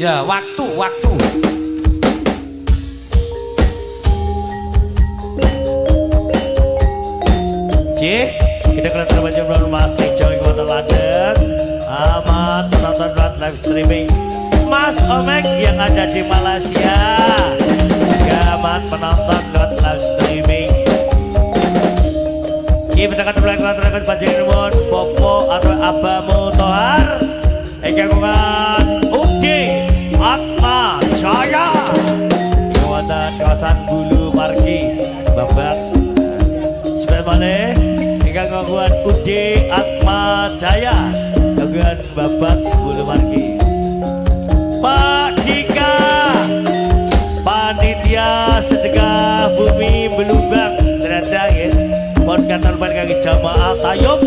Ya, waktu. Kita kelihatan macam bulan Mas Tijo di Kota London. Amat penonton live streaming Mas Omek yang ada di Malaysia. Amat penonton live streaming. Kita akan melakukan panjangan nuwun Popo atau Abamu Tohar. Ekangan Uji Atma Jaya. Kawasan kawasan Bulu Margi Babat. Sebagaimana gangguan Uji Atma Jaya gangguan Babat Bulu Margi. Pak Dika Panitia Sedekah Bumi Belumbang ternyata ya mohon kata bagi jamaah tayub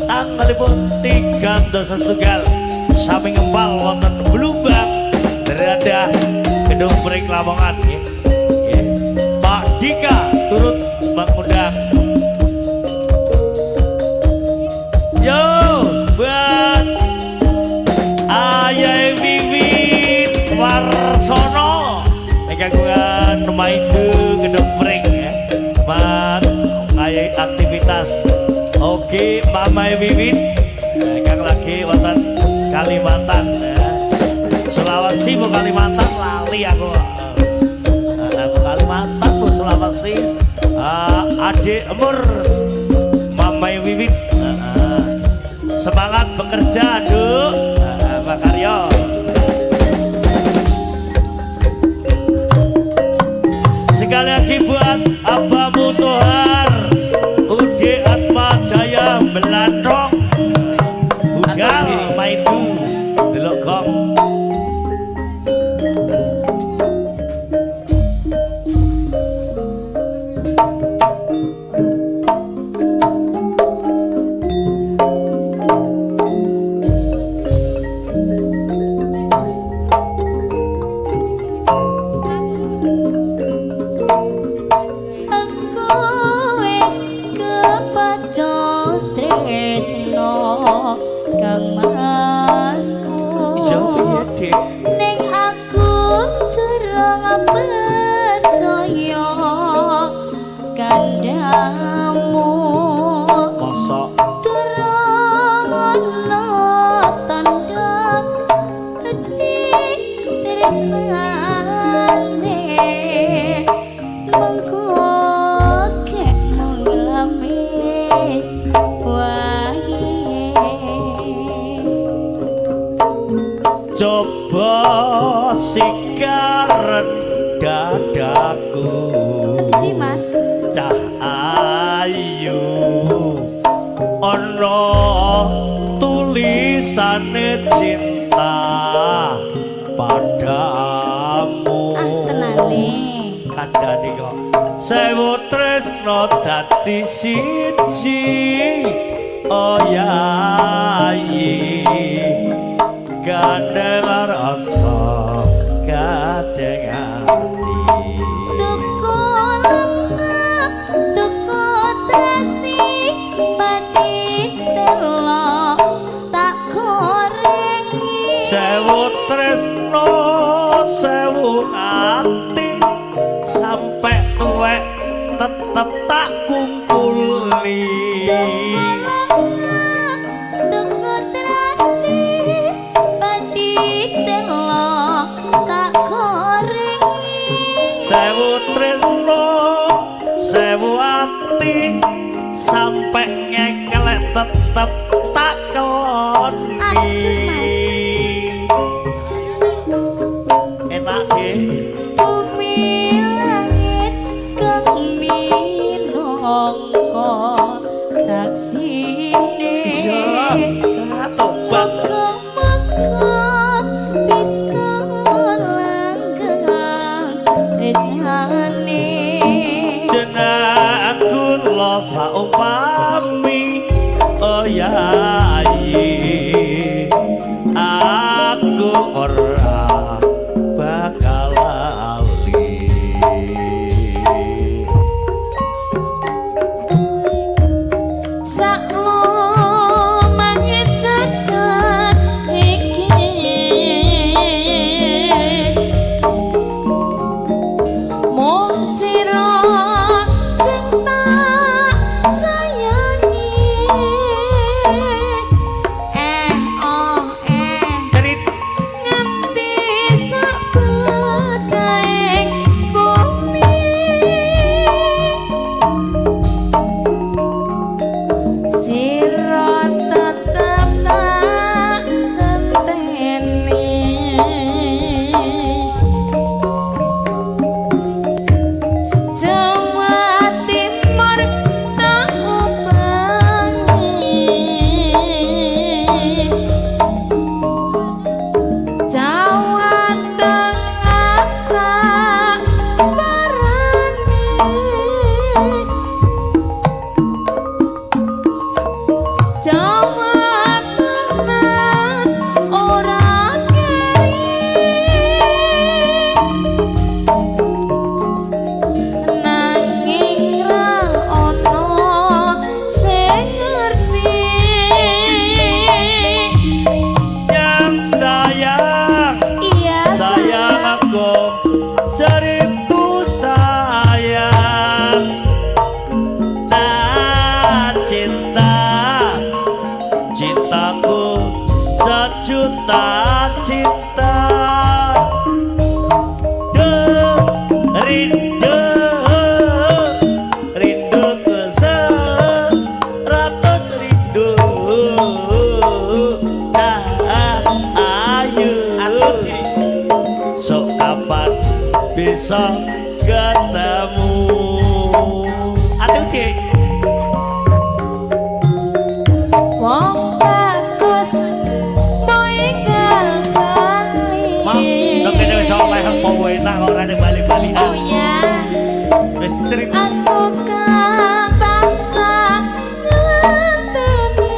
tanggalipun 3 dosa tunggal sami ngempal wonten Belumbang ternyata gedung Pring Lamongan ya. Pak Dika turut mengundang. Yo, buat Ayah Wiwit Warsono megaguan maidu gedung Pring ya. Mat ayah aktivitas. Oke, Mama Wiwit kang lagi wonten Kalimantan ya. Sulawesi bu Kalimantan lali aku. Kalimantan bu Sulawesi. Adik umur Mama Wiwit. Semangat bekerja, Duk. Pak Karyo. Sekali lagi buat Abamu Tohar, Uji Atma Jaya Belandong, Budal Maidu, delok gong. Coba sikar dadaku Dimas cah ayu ono tulisane cinta padamu tenane kandhane kok sewu tresno dadi siji oh yayi gandeng rasa gadeng hati tuku lenga tuku tresi pati telo tak gorengi sewu tresno sewu ati sampai tuwek tetep tak kumpuli sewu tresno sewu ati sampai ngekelek tetep tak keloni enak deh bumi langit kang minangka saksine iya tobat saumpami oh yayi aku ora bakal lali saklo mangit cakak iki cinta rindu rindu ku seratus rindu ayu sok kapan bisa ketemu aduh cik Wong bagus boy kembali. Mak, dok kene wis oleh apa wae tak kok ora bali-bali. Oh ya, Wis trip. aku kan bangsa ngetemu.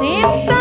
Cinta